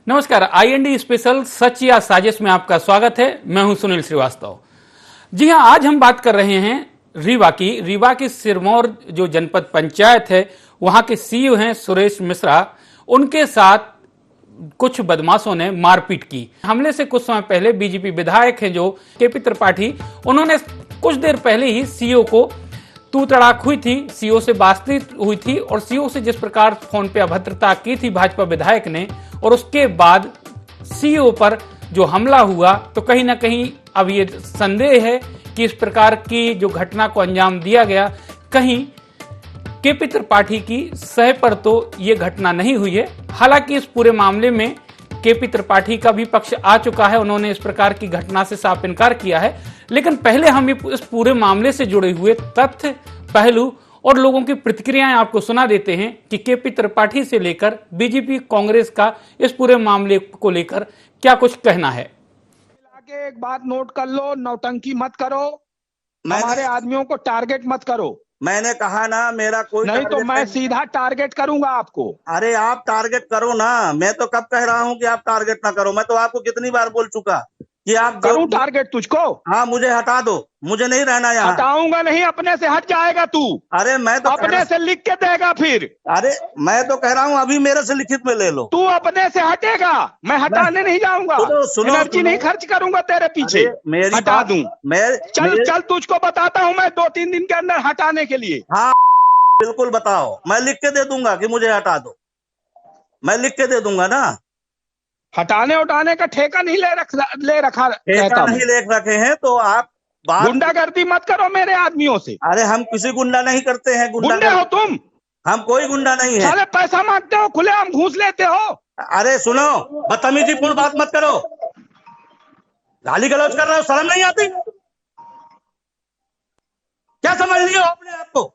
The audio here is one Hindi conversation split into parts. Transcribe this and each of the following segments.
नमस्कार, IND स्पेशल सच या साजिश में आपका स्वागत है। मैं हूं सुनील श्रीवास्तव। जी हां, आज हम बात कर रहे हैं रीवा की सिरमौर जो जनपद पंचायत है, वहां के CEO हैं सुरेश मिश्रा। उनके साथ कुछ बदमाशों ने मारपीट की। हमले से कुछ समय पहले बीजेपी विधायक हैं जो KP त्रिपाठी, उन्होंने कुछ देर पहले ही CEO को तू तड़ाक हुई थी, CEO से बातचीत हुई थी और CEO से जिस प्रकार फोन पे अभद्रता की थी भाजपा विधायक ने, और उसके बाद CEO पर जो हमला हुआ, तो कहीं ना कहीं अब ये संदेह है कि इस प्रकार की जो घटना को अंजाम दिया गया, कहीं KP त्रिपाठी की सह पर तो ये घटना नहीं हुई है। हालांकि इस पूरे मामले में KP त्रिपाठी का भी पक्ष आ चुका है, उन्होंने इस प्रकार की घटना से साफ इनकार किया है। लेकिन पहले हम इस पूरे मामले से जुड़े हुए तथ्य, पहलू और लोगों की प्रतिक्रियाएं आपको सुना देते हैं कि KP त्रिपाठी से लेकर बीजेपी कांग्रेस का इस पूरे मामले को लेकर क्या कुछ कहना है। आगे एक बात नोट कर लो, नौटंकी मत करो, हमारे आदमियों को टारगेट मत करो। मैंने कहा ना, मेरा कोई नहीं तो मैं सीधा टारगेट करूंगा आपको। अरे आप टारगेट करो ना, मैं तो कब कह रहा हूँ कि आप टारगेट ना करो। मैं तो आपको कितनी बार बोल चुका कि आप करूं टारगेट तुझको। हाँ, मुझे हटा दो, मुझे नहीं रहना यहाँ। हटाऊंगा नहीं, अपने से हट जाएगा तू। अरे मैं तो अपने से लिख के देगा फिर। अरे मैं तो कह रहा हूँ अभी मेरे से लिखित में ले लो। तू अपने से हटेगा, मैं हटाने नहीं जाऊंगा। एनर्जी नहीं खर्च करूंगा तेरे पीछे, हटा दूं। चल तुझको बताता हूँ मैं 2-3 दिन के अंदर हटाने के लिए। हाँ बिल्कुल बताओ, मैं लिख के दे दूंगा कि मुझे हटा दो, मैं लिख के दे दूंगा ना। हटाने उठाने का ठेका नहीं ले रखा ठेका नहीं ले रखे हैं तो आप गुंडागर्दी मत करो मेरे आदमियों से। अरे हम किसी गुंडा नहीं करते हैं। गुंडे हो तुम, हम कोई गुंडा नहीं है। साले पैसा मांगते हो, खुलेआम घूस लेते हो। अरे सुनो, बदतमीजीपूर्ण बात मत करो, गाली गलौज कर रहे हो, शर्म नहीं आती? क्या समझ लियो अपने आप को?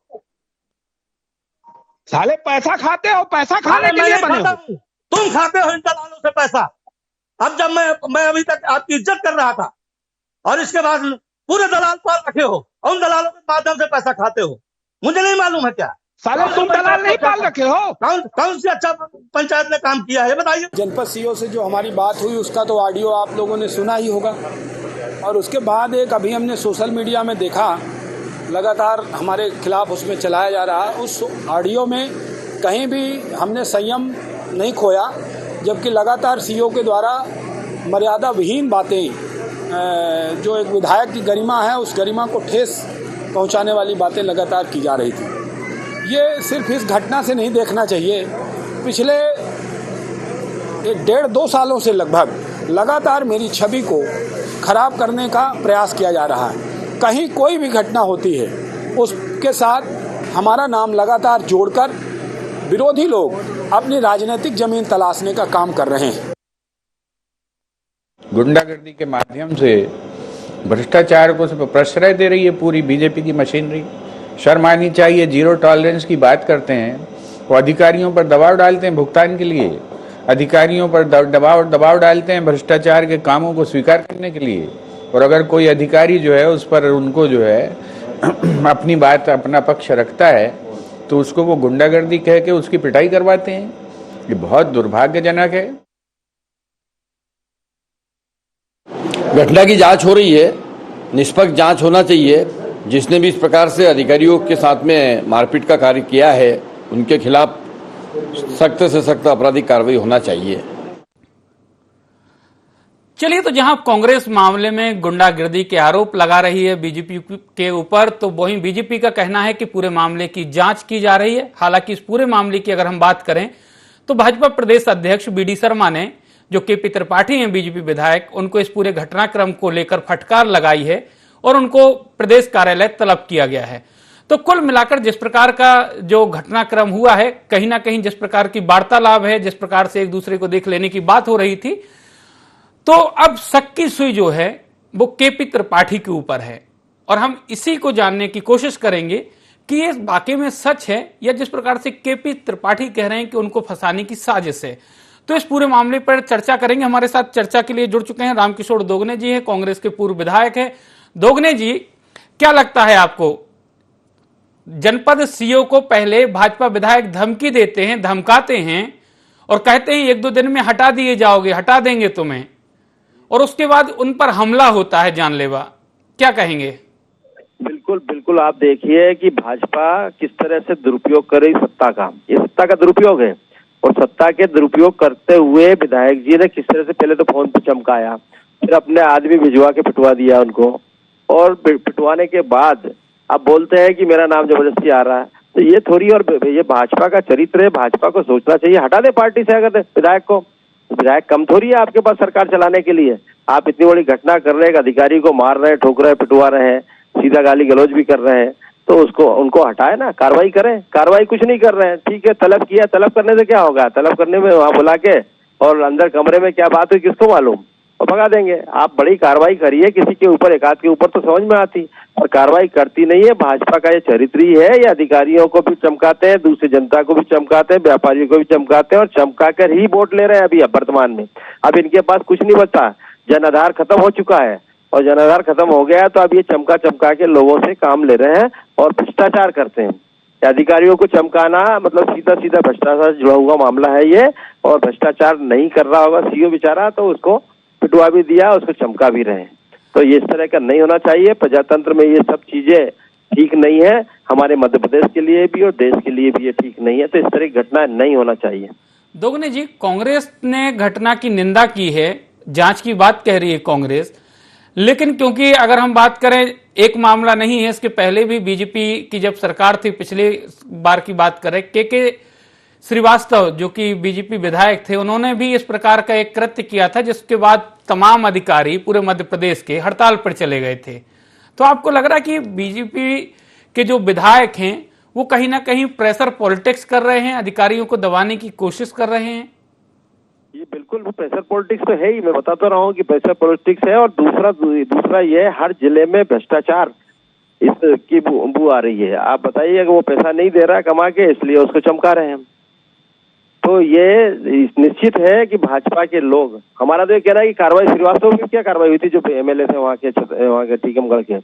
साले पैसा खाते हो, पैसा खाने के लिए बने हो। तुम खाते हो इन दलालों से पैसा। अब जब मैं अभी तक आपकी इज्जत कर रहा था और इसके बाद पूरे दलाल पाल रखे हो और उन दलालों के माध्यम से पैसा खाते हो, मुझे नहीं मालूम है क्या? साले तुम दलाल नहीं पाल रखे हो। कौन सी अच्छा पंचायत ने काम किया है बताइए। जनपद CEO से जो हमारी बात हुई उसका तो ऑडियो आप लोगों ने सुना ही होगा, और उसके बाद एक अभी हमने सोशल मीडिया में देखा, लगातार हमारे खिलाफ उसमें चलाया जा रहा है। उस ऑडियो में कहीं भी हमने संयम नहीं खोया, जबकि लगातार CEO के द्वारा मर्यादा विहीन बातें, जो एक विधायक की गरिमा है उस गरिमा को ठेस पहुंचाने वाली बातें लगातार की जा रही थी। ये सिर्फ इस घटना से नहीं देखना चाहिए, पिछले 1.5-2 सालों से लगभग लगातार मेरी छवि को खराब करने का प्रयास किया जा रहा है। कहीं कोई भी घटना होती है उसके साथ हमारा नाम लगातार जोड़कर विरोधी लोग अपनी राजनीतिक जमीन तलाशने का काम कर रहे हैं। गुंडागर्दी के माध्यम से भ्रष्टाचार को प्रश्रय दे रही है पूरी बीजेपी की मशीनरी। शर्म आनी चाहिए। जीरो टॉलरेंस की बात करते हैं, वो अधिकारियों पर दबाव डालते हैं भुगतान के लिए, अधिकारियों पर दबाव डालते हैं भ्रष्टाचार के कामों को स्वीकार करने के लिए। और अगर कोई अधिकारी जो है उस पर उनको जो है अपनी बात, अपना पक्ष रखता है तो उसको वो गुंडागर्दी कह के उसकी पिटाई करवाते हैं। ये बहुत दुर्भाग्यजनक है। घटना की जांच हो रही है, निष्पक्ष जांच होना चाहिए। जिसने भी इस प्रकार से अधिकारियों के साथ में मारपीट का कार्य किया है उनके खिलाफ सख्त से सख्त आपराधिक कार्रवाई होना चाहिए। चलिए, तो जहां कांग्रेस मामले में गुंडागर्दी के आरोप लगा रही है बीजेपी के ऊपर, तो वहीं बीजेपी का कहना है कि पूरे मामले की जांच की जा रही है। हालांकि इस पूरे मामले की अगर हम बात करें तो भाजपा प्रदेश अध्यक्ष BD शर्मा ने, जो KP त्रिपाठी हैं बीजेपी विधायक, उनको इस पूरे घटनाक्रम को लेकर फटकार लगाई है और उनको प्रदेश कार्यालय तलब किया गया है। तो कुल मिलाकर जिस प्रकार का जो घटनाक्रम हुआ है, कहीं ना कहीं जिस प्रकार की वार्तालाप है, जिस प्रकार से एक दूसरे को देख लेने की बात हो रही थी, तो अब शक की सुई जो है वो KP त्रिपाठी के ऊपर है। और हम इसी को जानने की कोशिश करेंगे कि ये वाकई में सच है या जिस प्रकार से KP त्रिपाठी कह रहे हैं कि उनको फंसाने की साजिश है। तो इस पूरे मामले पर चर्चा करेंगे। हमारे साथ चर्चा के लिए जुड़ चुके हैं रामकिशोर दोगने जी हैं, कांग्रेस के पूर्व विधायक हैं। दोगने जी, क्या लगता है आपको, जनपद CEO को पहले भाजपा विधायक धमकी देते हैं, धमकाते हैं और कहते हैं 1-2 दिन में हटा दिए जाओगे, हटा देंगे तुम्हें, और उसके बाद उन पर हमला होता है जानलेवा। क्या कहेंगे? बिल्कुल बिल्कुल, आप देखिए कि भाजपा किस तरह से दुरुपयोग कर रही सत्ता का, ये सत्ता का दुरुपयोग है। और सत्ता के दुरुपयोग करते हुए विधायक जी ने किस तरह से पहले तो फोन पे चमकाया, फिर अपने आदमी भिजवा के पिटवा दिया उनको, और पिटवाने के बाद अब बोलते हैं कि मेरा नाम जबरदस्ती आ रहा है। तो ये थोड़ी, और ये भाजपा का चरित्र है, भाजपा को सोचना चाहिए, हटा दे पार्टी से अगर विधायक को। विधायक कम थोड़ी है आपके पास सरकार चलाने के लिए। आप इतनी बड़ी घटना कर रहे हैं, एक अधिकारी को मार रहे हैं, ठोक रहे हैं, पिटवा रहे हैं, सीधा गाली गलौज भी कर रहे हैं, तो उसको उनको हटाए ना, कार्रवाई करें। कार्रवाई कुछ नहीं कर रहे हैं, ठीक है, तलब किया, तलब करने से क्या होगा? तलब करने में वहां बुला के और अंदर कमरे में क्या बात हुई किसको मालूम, और भगा देंगे। आप बड़ी कार्रवाई करिए किसी के ऊपर, एक आध के ऊपर तो समझ में आती, और कार्रवाई करती नहीं है। भाजपा का ये चरित्र ही है, ये अधिकारियों को भी चमकाते हैं, दूसरी जनता को भी चमकाते हैं, व्यापारियों को भी चमकाते हैं, और चमका कर ही वोट ले रहे हैं अभी वर्तमान में। अब इनके पास कुछ नहीं बचा, जनाधार खत्म हो चुका है, और जनाधार खत्म हो गया तो अब ये चमका के लोगों से काम ले रहे हैं और भ्रष्टाचार करते हैं। अधिकारियों को चमकाना मतलब सीधा सीधा भ्रष्टाचार जुड़ा हुआ मामला है ये, और भ्रष्टाचार नहीं कर रहा होगा सीओ बेचारा तो उसको पिटवा भी दिया, उसको चमका भी रहे हैं। तो ये इस तरह का नहीं होना चाहिए। प्रजातंत्र में ये सब चीजें ठीक नहीं है, हमारे मध्य प्रदेश के लिए भी और देश के लिए भी ये ठीक नहीं है। तो इस तरह की घटना नहीं होना चाहिए। दोगुने जी, कांग्रेस ने घटना की निंदा की है, जांच की बात कह रही है कांग्रेस, लेकिन क्योंकि अगर हम बात करें, एक मामला नहीं है, इसके पहले भी बीजेपी की जब सरकार थी, पिछले बार की बात करें, के श्रीवास्तव जो कि बीजेपी विधायक थे, उन्होंने भी इस प्रकार का एक कृत्य किया था, जिसके बाद तमाम अधिकारी पूरे मध्य प्रदेश के हड़ताल पर चले गए थे। तो आपको लग रहा है कि बीजेपी के जो विधायक हैं वो कहीं ना कहीं प्रेशर पॉलिटिक्स कर रहे हैं, अधिकारियों को दबाने की कोशिश कर रहे हैं? ये बिल्कुल प्रेशर पॉलिटिक्स तो है ही, मैं बताता रहा हूँ कि प्रेशर पॉलिटिक्स है। और दूसरा ये हर जिले में भ्रष्टाचार इसकी बू आ रही है। आप बताइए कि वो पैसा नहीं दे रहा कमा के, इसलिए उसको चमका रहे हैं। तो ये निश्चित है कि भाजपा के लोग, हमारा तो ये कहना है कि कार्रवाई श्रीवास्तव की क्या कार्रवाई हुई थी, जो एमएलए थे वहाँ के टीकमगढ़ के,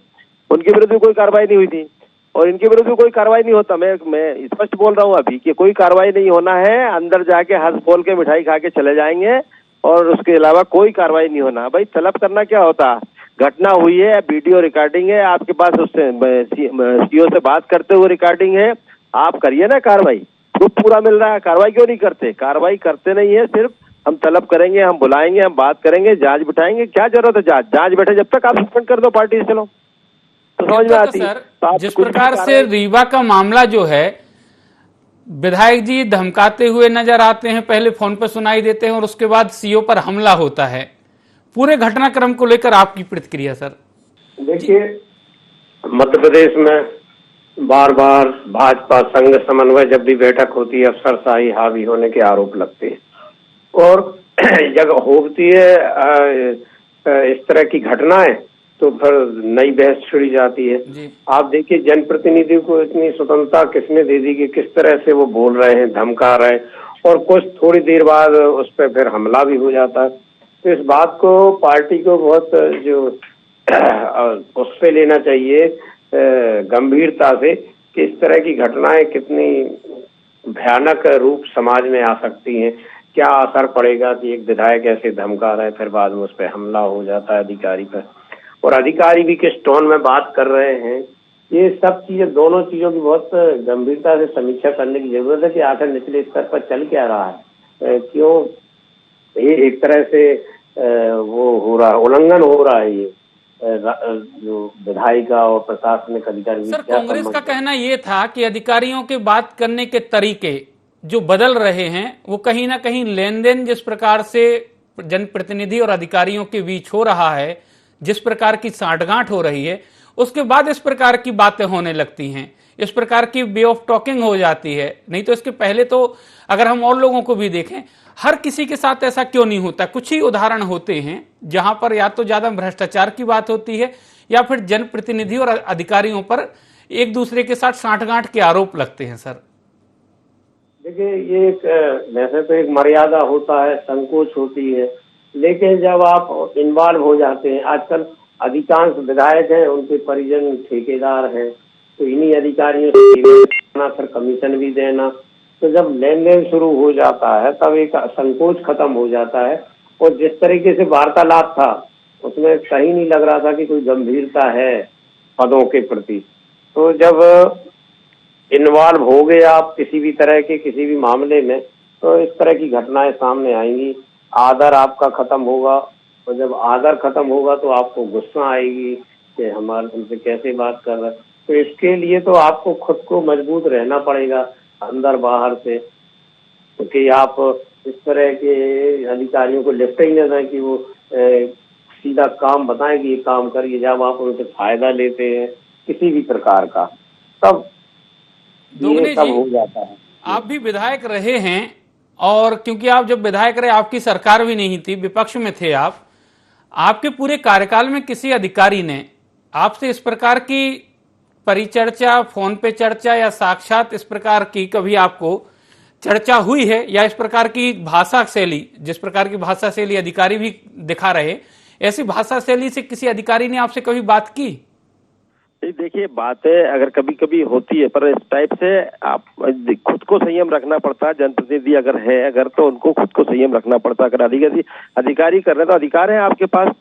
उनके विरुद्ध कोई कार्रवाई नहीं हुई थी, और इनके विरुद्ध कोई कार्रवाई नहीं होता। मैं स्पष्ट बोल रहा हूँ अभी कि कोई कार्रवाई नहीं होना है। अंदर जाके हंस बोल के मिठाई खा के चले जाएंगे, और उसके अलावा कोई कार्रवाई नहीं होना। भाई तलब करना क्या होता, घटना हुई है, वीडियो रिकॉर्डिंग है आपके पास, उससे सीओ से बात करते हुए रिकॉर्डिंग है, आप करिए ना कार्रवाई। तो पूरा मिल रहा है, कार्रवाई क्यों नहीं करते? कार्रवाई करते नहीं है, सिर्फ हम तलब करेंगे, हम बुलाएंगे, हम बात करेंगे, जांच बिठाएंगे। क्या जरूरत है जांच बैठे जब तक आप सस्पेंड कर दो पार्टी से, चलो तो समझ में आती है। तो जिस प्रकार से रीवा का मामला जो है, विधायक जी धमकाते हुए नजर आते हैं, पहले फोन पर सुनाई देते हैं और उसके बाद सीओ पर हमला होता है। पूरे घटनाक्रम को लेकर आपकी प्रतिक्रिया सर? देखिए, मध्य प्रदेश में बार बार भाजपा संघ समन्वय जब भी बैठक होती है, अफसरशाही हावी होने के आरोप लगते हैं, और जब होती है इस तरह की घटनाएं तो फिर नई बहस छिड़ी जाती है। आप देखिए, जनप्रतिनिधि को इतनी स्वतंत्रता किसने दे दी कि किस तरह से वो बोल रहे हैं, धमका रहे हैं, और कुछ थोड़ी देर बाद उस पर फिर हमला भी हो जाता है। तो इस बात को पार्टी को बहुत जो उस पे लेना चाहिए गंभीरता से कि इस तरह की घटनाएं कितनी भयानक रूप समाज में आ सकती हैं। क्या असर पड़ेगा कि एक विधायक ऐसे धमका रहे, फिर बाद में उस पर हमला हो जाता है अधिकारी पर, और अधिकारी भी किस टोन में बात कर रहे हैं। ये सब चीजें, दोनों चीजों की बहुत गंभीरता से समीक्षा करने की जरूरत है कि आखिर निचले स्तर पर चल क्या रहा है, क्यों ये एक तरह से वो हो रहा, उल्लंघन हो रहा है ये जो विधायिका और प्रशासनिक अधिकारी। सर, कांग्रेस का कहना ये था कि अधिकारियों के बात करने के तरीके जो बदल रहे हैं, वो कहीं ना कहीं लेन देन जिस प्रकार से जनप्रतिनिधि और अधिकारियों के बीच हो रहा है, जिस प्रकार की सांठगांठ हो रही है, उसके बाद इस प्रकार की बातें होने लगती हैं, इस प्रकार की वे ऑफ टॉकिंग हो जाती है। नहीं तो इसके पहले तो अगर हम और लोगों को भी देखें, हर किसी के साथ ऐसा क्यों नहीं होता? कुछ ही उदाहरण होते हैं जहां पर या तो ज्यादा भ्रष्टाचार की बात होती है, या फिर जनप्रतिनिधि और अधिकारियों पर एक दूसरे के साथ सांठगांठ के आरोप लगते हैं। सर देखिए, ये वैसे तो एक मर्यादा होता है, संकोच होती है, लेकिन जब आप इन्वॉल्व हो जाते हैं, आजकल अधिकांश विधायक हैं, उनके परिजन ठेकेदार हैं, तो इन्हीं अधिकारियों से फिर कमीशन भी देना, तो जब लेन देन शुरू हो जाता है तब एक संकोच खत्म हो जाता है। और जिस तरीके से वार्तालाप था उसमें कहीं नहीं लग रहा था कि कोई गंभीरता है पदों के प्रति। तो जब इन्वॉल्व हो गए आप किसी भी तरह के किसी भी मामले में तो इस तरह की घटनाएं सामने आएंगी। आदर आपका खत्म होगा, और जब आदर खत्म होगा तो आपको गुस्सा आएगी कि हमारे हमसे कैसे बात कर रहा है। तो इसके लिए तो आपको खुद को मजबूत रहना पड़ेगा अंदर बाहर से, क्योंकि आप इस तरह के अधिकारियों को लिफ्ट ही न दें कि वो सीधा काम बताएं कि ये काम करिए। जब आप उनसे फायदा लेते हैं किसी भी प्रकार का तब ये सब हो जाता है। आप भी विधायक रहे हैं, और क्योंकि आप जब विधायक रहे आपकी सरकार भी नहीं थी, विपक्ष में थे आप, आपके पूरे कार्यकाल में किसी अधिकारी ने आपसे इस प्रकार की परिचर्चा, फोन पे चर्चा या साक्षात इस प्रकार की कभी आपको चर्चा हुई है? या इस प्रकार की भाषा शैली, जिस प्रकार की भाषा शैली अधिकारी भी दिखा रहे, ऐसी भाषा शैली से किसी अधिकारी ने आपसे कभी बात की? देखिए, बातें अगर कभी कभी होती है, पर इस टाइप से आप खुद को संयम रखना पड़ता है। जनप्रतिनिधि अगर है अगर तो उनको खुद को संयम रखना पड़ता है। अगर अधिकारी कर रहे हैं तो अधिकार है आपके पास,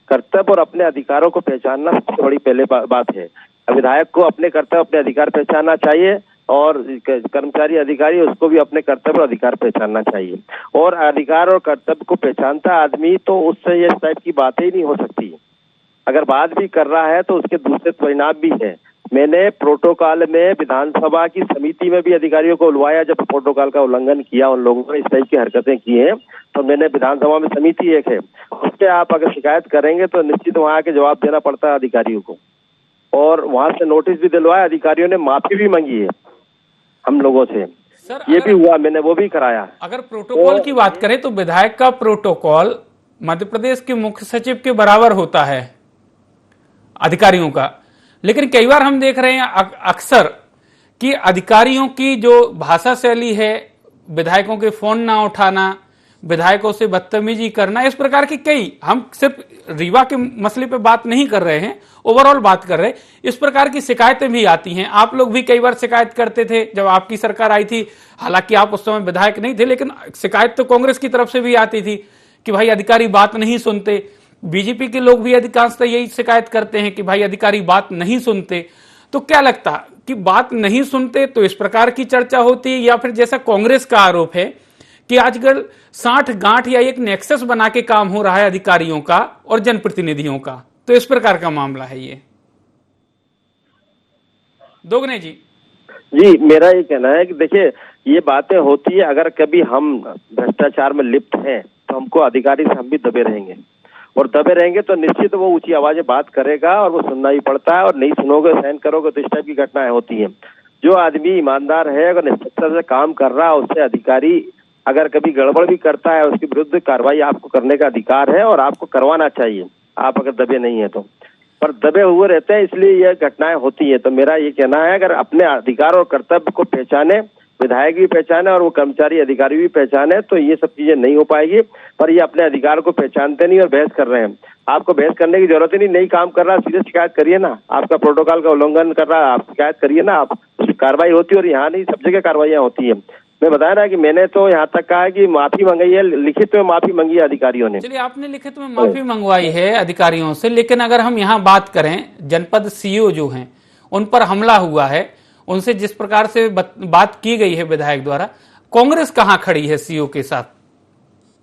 कर्तव्य और अपने अधिकारों को पहचानना सबसे बड़ी पहले बात है। विधायक को अपने कर्तव्य अपने अधिकार पहचानना चाहिए, और कर्मचारी अधिकारी उसको भी अपने कर्तव्य और अधिकार पहचानना चाहिए। और अधिकार और कर्तव्य को पहचानता आदमी तो उससे ये टाइप की बातें ही नहीं हो सकती। अगर बात भी कर रहा है तो उसके दूसरे परिणाम भी है। मैंने प्रोटोकॉल में विधानसभा की समिति में भी अधिकारियों को बुलवाया, जब प्रोटोकॉल का उल्लंघन किया उन लोगों ने, इस टाइप की हरकतें की हैं, तो मैंने विधानसभा में समिति एक है, उस पर आप अगर शिकायत करेंगे तो निश्चित वहां आके जवाब देना पड़ता है अधिकारियों को। और वहां से नोटिस भी दिलवाया, अधिकारियों ने माफी भी मांगी है हम लोगों से। सर, ये भी हुआ, मैंने वो भी कराया। अगर प्रोटोकॉल की बात करें तो विधायक का प्रोटोकॉल मध्य प्रदेश के मुख्य सचिव के बराबर होता है अधिकारियों का, लेकिन कई बार हम देख रहे हैं अक्सर कि अधिकारियों की जो भाषा शैली है, विधायकों के फोन ना उठाना, विधायकों से बदतमीजी करना, इस प्रकार की कई, हम सिर्फ रीवा के मसले पे बात नहीं कर रहे हैं, ओवरऑल बात कर रहे हैं, इस प्रकार की शिकायतें भी आती हैं। आप लोग भी कई बार शिकायत करते थे जब आपकी सरकार आई थी, हालांकि आप उस समय विधायक नहीं थे, लेकिन शिकायत तो कांग्रेस की तरफ से भी आती थी कि भाई अधिकारी बात नहीं सुनते। बीजेपी के लोग भी अधिकांशतः यही शिकायत करते हैं कि भाई अधिकारी बात नहीं सुनते। तो क्या लगता कि बात नहीं सुनते तो इस प्रकार की चर्चा होती है, या फिर जैसा कांग्रेस का आरोप है कि आजकल 60 गांठ या एक नेक्सस बना के काम हो रहा है अधिकारियों का और जनप्रतिनिधियों का, तो इस प्रकार का मामला है ये? दोगने जी। मेरा ये कहना है कि देखिए, ये बातें होती है, अगर कभी हम भ्रष्टाचार में लिप्त हैं तो हमको अधिकारी से हम भी दबे रहेंगे, और दबे रहेंगे तो निश्चित वो ऊंची आवाज में बात करेगा, और वो सुनना ही पड़ता है। और नहीं सुनोगे, सहन करोगे तो इस टाइप की घटनाएं होती हैं। जो आदमी ईमानदार है, अगर निष्पक्षता से काम कर रहा है, उससे अधिकारी अगर कभी गड़बड़ भी करता है उसके विरुद्ध कार्रवाई आपको करने का अधिकार है, और आपको करवाना चाहिए, आप अगर दबे नहीं है तो। पर दबे हुए रहते हैं, इसलिए यह घटनाएं होती है। तो मेरा ये कहना है, अगर अपने अधिकार और कर्तव्य को पहचाने, विधायक भी पहचाने और वो कर्मचारी अधिकारी भी पहचाने, तो ये सब चीजें नहीं हो पाएगी। पर ये अपने अधिकार को पहचानते नहीं और बहस कर रहे हैं। आपको बहस करने की जरूरत ही नहीं काम कर रहा, सीधे शिकायत करिए ना। आपका प्रोटोकॉल का उल्लंघन कर रहा है, आप शिकायत करिए ना, आप कार्रवाई होती है। और यहाँ नहीं, सब जगह कार्रवाइयां होती है। मैं बताया ना कि मैंने तो यहाँ तक कहा है कि माफी मंगाई है, लिखित में माफी मांगी है अधिकारियों ने। चलिए, आपने लिखित में माफी मंगवाई है अधिकारियों से, लेकिन अगर हम यहाँ बात करें, जनपद सीईओ जो हैं उन पर हमला हुआ है, उनसे जिस प्रकार से बात की गई है विधायक द्वारा, कांग्रेस कहाँ खड़ी है सीईओ के साथ?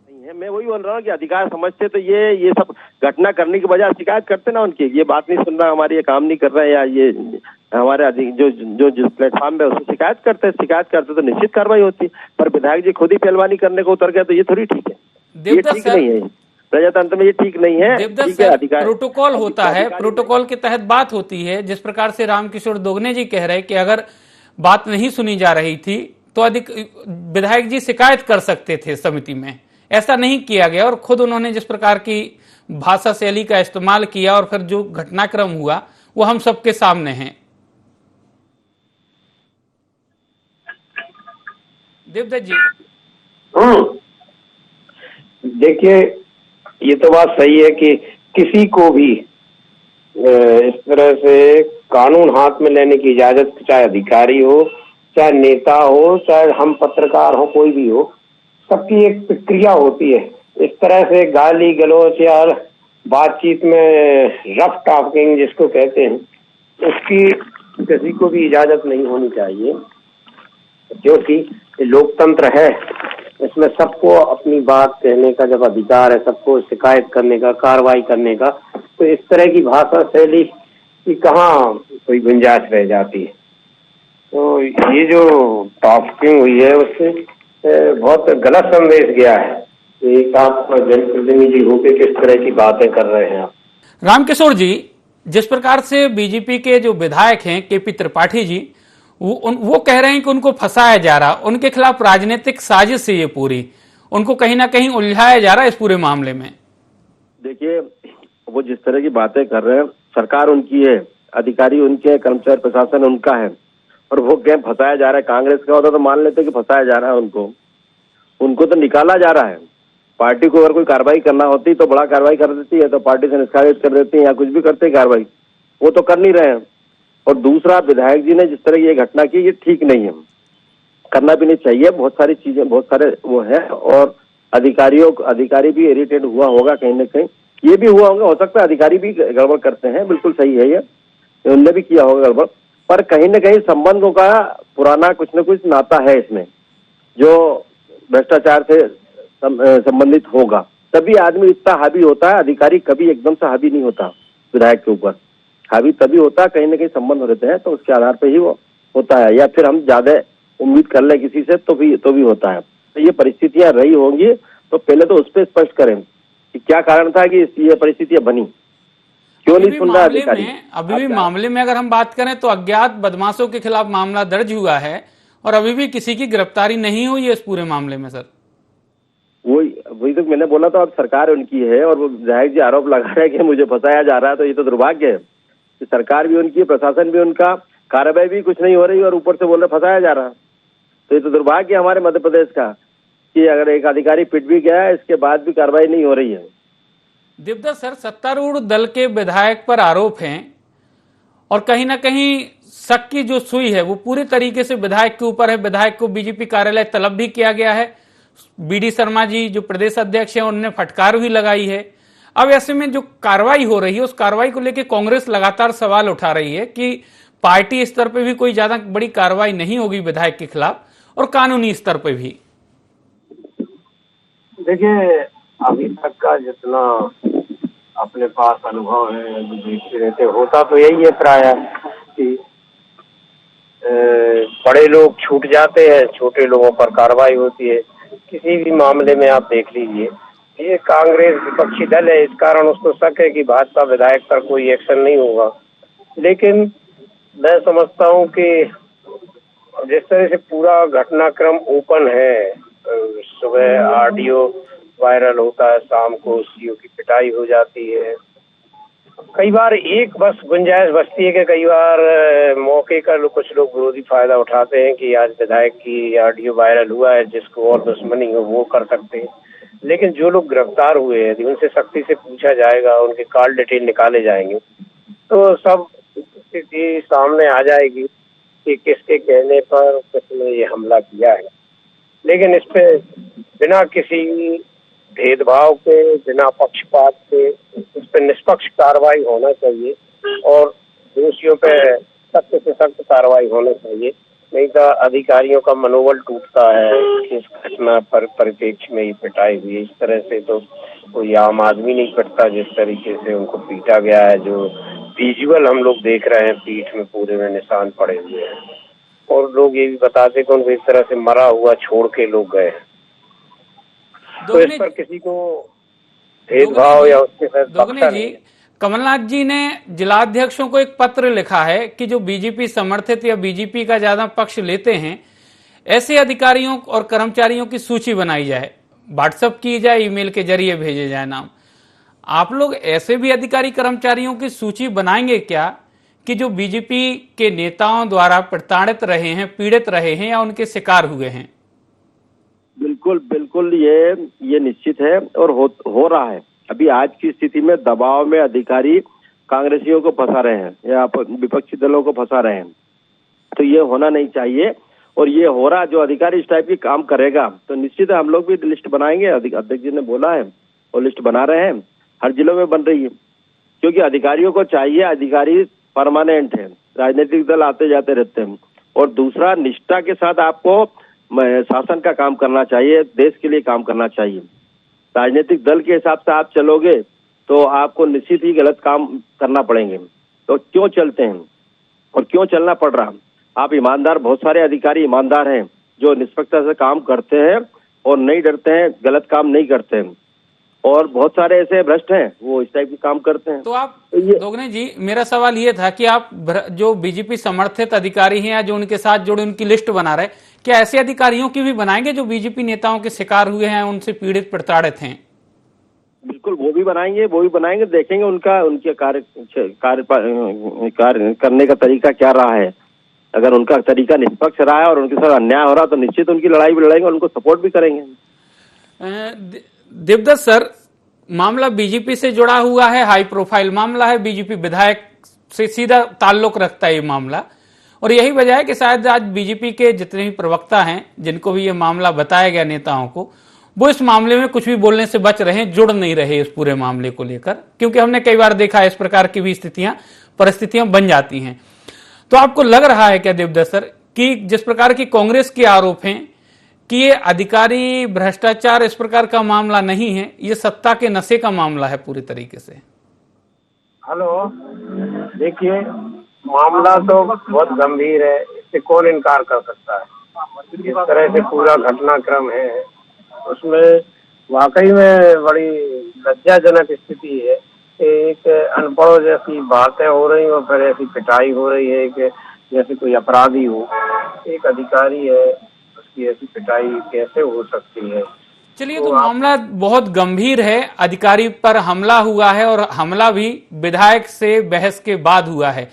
नहीं है, मैं वही बोल रहा हूँ कि अधिकार समझते तो ये सब घटना करने की बजाय शिकायत करते ना उनकी, ये बात नहीं सुन रहा, हमारी ये काम नहीं कर रहे हैं, या ये हमारे जो प्लेटफॉर्म पे उससे शिकायत करते तो निश्चित कार्रवाई होती। पर विधायक जी खुद ही पहलवानी करने को उतर गए, तो ये थोड़ी ठीक है, ये ठीक नहीं है, प्रजातंत्र में ये ठीक नहीं है। देवदत्त सर, प्रोटोकॉल होता है, प्रोटोकॉल के तहत बात होती है। जिस प्रकार से रामकिशोर दोगने जी कह रहे हैं कि अगर बात नहीं सुनी जा रही थी तो विधायक जी शिकायत कर सकते थे समिति में, ऐसा नहीं किया गया। और खुद उन्होंने जिस प्रकार की भाषा शैली का इस्तेमाल किया और फिर जो घटनाक्रम हुआ वो हम सबके सामने है। देवदत्त जी। देखिए, ये तो बात सही है कि किसी को भी इस तरह से कानून हाथ में लेने की इजाजत, चाहे अधिकारी हो चाहे नेता हो, चाहे हम पत्रकार हो, कोई भी हो, सबकी एक प्रक्रिया होती है। इस तरह से गाली गलौच या बातचीत में रफ टॉकिंग जिसको कहते हैं, उसकी किसी को भी इजाजत नहीं होनी चाहिए, क्योंकि ये लोकतंत्र है, इसमें सबको अपनी बात कहने का जब अधिकार है, सबको शिकायत करने का, कार्रवाई करने का, तो इस तरह की भाषा शैली की कहाँ कोई गुंजाइश रह जाती है। तो ये जो टॉकिंग हुई है उससे बहुत गलत संदेश गया है। एक आप जनप्रतिनिधि होकर किस तरह की बातें कर रहे हैं आप। रामकिशोर जी, जिस प्रकार से बीजेपी के जो विधायक हैं केपी त्रिपाठी जी, वो कह रहे हैं कि उनको फंसाया जा रहा, उनके खिलाफ राजनीतिक साजिश है ये पूरी, उनको कहीं ना कहीं उलझाया जा रहा है इस पूरे मामले में। देखिए, वो जिस तरह की बातें कर रहे हैं, सरकार उनकी है, अधिकारी उनके हैं, कर्मचारी प्रशासन उनका है, और वो क्या फंसाया जा रहा है। कांग्रेस का होता तो मान लेते कि फंसाया जा रहा है, उनको तो निकाला जा रहा है। पार्टी को अगर कोई कार्रवाई करना होती तो बड़ा कार्रवाई कर देती है, तो पार्टी से निष्कासित कर देती है या कुछ भी करते कार्रवाई, वो तो कर नहीं रहे हैं। और दूसरा, विधायक जी ने जिस तरह ये घटना की, ये ठीक नहीं है, करना भी नहीं चाहिए। बहुत सारी चीजें, बहुत सारे वो है, और अधिकारी भी इरिटेट हुआ होगा कहीं ना कहीं, ये भी हुआ होगा, हो सकता है अधिकारी भी गड़बड़ करते हैं, बिल्कुल सही है, ये उनने भी किया होगा गड़बड़, पर कहीं न कहीं संबंधों का पुराना कुछ न कुछ नाता है इसमें, जो भ्रष्टाचार से संबंधित होगा, तभी आदमी इतना हावी होता है। अधिकारी कभी एकदम से हावी नहीं होता विधायक के ऊपर, हावी तभी होता है कहीं न कहीं संबंध रहते हैं, तो उसके आधार पर ही वो होता है, या फिर हम ज्यादा उम्मीद कर ले किसी से तो भी होता है। तो ये परिस्थितियां रही होंगी, तो पहले तो उस पर स्पष्ट करें कि क्या कारण था कि ये परिस्थितियां बनी, क्यों नहीं सुन रहा अधिकारी। अभी भी मामले में अगर हम बात करें तो अज्ञात बदमाशों के खिलाफ मामला दर्ज हुआ है और अभी भी किसी की गिरफ्तारी नहीं हुई है इस पूरे मामले में। सर, वही तो मैंने बोला था, अब सरकार उनकी है और वो विधायक जी आरोप लगा रहे हैं कि मुझे फंसाया जा रहा है, तो ये तो दुर्भाग्य है कि सरकार भी उनकी, प्रशासन भी उनका, कार्रवाई भी कुछ नहीं हो रही और ऊपर से बोल रहे फंसाया जा रहा। तो ये तो दुर्भाग्य है हमारे मध्य प्रदेश का कि अगर एक अधिकारी पिट भी गया है, इसके बाद भी कार्रवाई नहीं हो रही है। देवदत्त सर, सत्तारूढ़ दल के विधायक पर आरोप हैं और कहीं ना कहीं शक की जो सुई है वो पूरे तरीके से विधायक के ऊपर है। विधायक को बीजेपी कार्यालय तलब भी किया गया है। बीडी शर्मा जी जो प्रदेश अध्यक्ष हैं उन्होंने फटकार भी लगाई है। अब ऐसे में जो कार्रवाई हो रही है उस कार्रवाई को लेकर कांग्रेस लगातार सवाल उठा रही है कि पार्टी स्तर पे भी कोई ज्यादा बड़ी कार्रवाई नहीं होगी विधायक के खिलाफ और कानूनी स्तर पे भी। देखिए, अभी तक का जितना अपने पास अनुभव है, जो देखते रहते, होता तो यही है प्राय कि बड़े लोग छूट जाते हैं, छोटे लोगों पर कार्रवाई होती है। किसी भी मामले में आप देख लीजिए, ये कांग्रेस विपक्षी दल है, इस कारण उसको शक है कि भाजपा विधायक पर कोई एक्शन नहीं होगा। लेकिन मैं समझता हूँ कि जिस तरह से पूरा घटनाक्रम ओपन है, सुबह ऑडियो वायरल होता है, शाम को सीओ की पिटाई हो जाती है। कई बार एक बस गुंजाइश बचती है कि कई बार मौके का कुछ लोग विरोधी फायदा उठाते हैं कि आज विधायक की ऑडियो वायरल हुआ है, जिसको और दुश्मनी हो वो कर सकते हैं। लेकिन जो लोग गिरफ्तार हुए हैं उनसे सख्ती से पूछा जाएगा, उनके कॉल डिटेल निकाले जाएंगे, तो सब स्थिति सामने आ जाएगी कि किसके कहने पर किसने ये हमला किया है। लेकिन इस पे बिना किसी भेदभाव के, बिना पक्षपात के इस पे निष्पक्ष कार्रवाई होना चाहिए और दोषियों पे सख्त से सख्त कार्रवाई होना चाहिए, नहीं तो अधिकारियों का मनोबल टूटता है। इस घटना पर परिप्रेक्ष्य में ही पिटाई हुई, इस तरह से तो कोई आम आदमी नहीं पिटता जिस तरीके से उनको पीटा गया है। जो विजुअल हम लोग देख रहे हैं, पीठ में पूरे में निशान पड़े हुए हैं और लोग ये भी बताते कि उनको इस तरह से मरा हुआ छोड़ के लोग गए। तो इस पर किसी को भेदभाव या उसके साथ जी, कमलनाथ जी ने जिलाध्यक्षों को एक पत्र लिखा है कि जो बीजेपी समर्थित या बीजेपी का ज्यादा पक्ष लेते हैं ऐसे अधिकारियों और कर्मचारियों की सूची बनाई जाए, व्हाट्सएप की जाए, ईमेल के जरिए भेजे जाए नाम। आप लोग ऐसे भी अधिकारी कर्मचारियों की सूची बनाएंगे क्या कि जो बीजेपी के नेताओं द्वारा प्रताड़ित रहे हैं, पीड़ित रहे हैं या उनके शिकार हुए हैं? बिल्कुल बिल्कुल, ये निश्चित है और हो रहा है। अभी आज की स्थिति में दबाव में अधिकारी कांग्रेसियों को फंसा रहे हैं या विपक्षी दलों को फंसा रहे हैं, तो ये होना नहीं चाहिए। और ये हो रहा, जो अधिकारी इस टाइप की काम करेगा तो निश्चित है हम लोग भी लिस्ट बनाएंगे। अध्यक्ष जी ने बोला है और लिस्ट बना रहे हैं, हर जिलों में बन रही है, क्योंकि अधिकारियों को चाहिए, अधिकारी परमानेंट है, राजनीतिक दल आते जाते रहते हैं। और दूसरा, निष्ठा के साथ आपको शासन का काम करना चाहिए, देश के लिए काम करना चाहिए। राजनीतिक दल के हिसाब से आप चलोगे तो आपको निश्चित ही गलत काम करना पड़ेंगे। तो क्यों चलते हैं और क्यों चलना पड़ रहा? आप ईमानदार, बहुत सारे अधिकारी ईमानदार हैं जो निष्पक्षता से काम करते हैं और नहीं डरते हैं, गलत काम नहीं करते हैं, और बहुत सारे ऐसे भ्रष्ट हैं वो इस टाइप के काम करते हैं। तो आप दोगने जी, मेरा सवाल ये था कि आप जो बीजेपी समर्थित अधिकारी हैं या जो उनके साथ जुड़े उनकी लिस्ट बना रहे, क्या ऐसे अधिकारियों की भी बनाएंगे जो बीजेपी नेताओं के शिकार हुए हैं, उनसे पीड़ित प्रताड़ित हैं? बिल्कुल, वो भी बनाएंगे, देखेंगे उनके कार्य करने का तरीका क्या रहा है। अगर उनका तरीका निष्पक्ष रहा है और उनके साथ अन्याय हो रहा तो निश्चित उनकी लड़ाई भी लड़ेंगे और उनको सपोर्ट भी करेंगे। देवदत्त सर, मामला बीजेपी से जुड़ा हुआ है, हाई प्रोफाइल मामला है, बीजेपी विधायक से सीधा ताल्लुक रखता है ये मामला, और यही वजह है कि शायद आज बीजेपी के जितने भी प्रवक्ता हैं जिनको भी ये मामला बताया गया नेताओं को, वो इस मामले में कुछ भी बोलने से बच रहे हैं, जुड़ नहीं रहे इस पूरे मामले को लेकर, क्योंकि हमने कई बार देखा है इस प्रकार की भी परिस्थितियां बन जाती हैं। तो आपको लग रहा है क्या देवदत्त सर कि जिस प्रकार की कांग्रेस के आरोप हैं कि ये अधिकारी भ्रष्टाचार इस प्रकार का मामला नहीं है, ये सत्ता के नशे का मामला है पूरी तरीके से? हेलो, देखिए, मामला तो बहुत गंभीर है, इससे कौन इनकार कर सकता है। जिस तरह से पूरा घटनाक्रम है उसमें वाकई में बड़ी लज्जाजनक स्थिति है। एक अनपढ़ जैसी बातें हो रही और फिर ऐसी पिटाई हो रही है कि जैसे कोई अपराधी हो। एक अधिकारी है, उसकी ऐसी पिटाई कैसे हो सकती है? चलिए, तो मामला बहुत गंभीर है, अधिकारी पर हमला हुआ है और हमला भी विधायक से बहस के बाद हुआ है,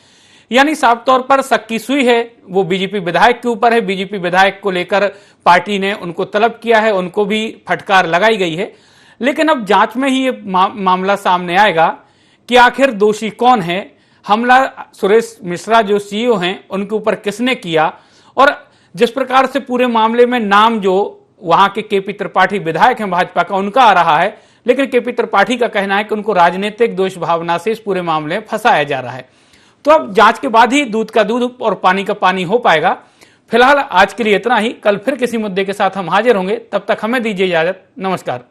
यानी साफ तौर पर शक की सुई है वो बीजेपी विधायक के ऊपर है। बीजेपी विधायक को लेकर पार्टी ने उनको तलब किया है, उनको भी फटकार लगाई गई है, लेकिन अब जांच में ही ये मामला सामने आएगा कि आखिर दोषी कौन है। हमला सुरेश मिश्रा जो सीईओ हैं उनके ऊपर किसने किया, और जिस प्रकार से पूरे मामले में नाम जो वहां के केपी त्रिपाठी विधायक हैं भाजपा का, उनका आ रहा है, लेकिन केपी त्रिपाठी का कहना है कि उनको राजनीतिक दोष भावना से इस पूरे मामले में फंसाया जा रहा है। तो अब जांच के बाद ही दूध का दूध और पानी का पानी हो पाएगा। फिलहाल आज के लिए इतना ही, कल फिर किसी मुद्दे के साथ हम हाजिर होंगे, तब तक हमें दीजिए इजाजत, नमस्कार।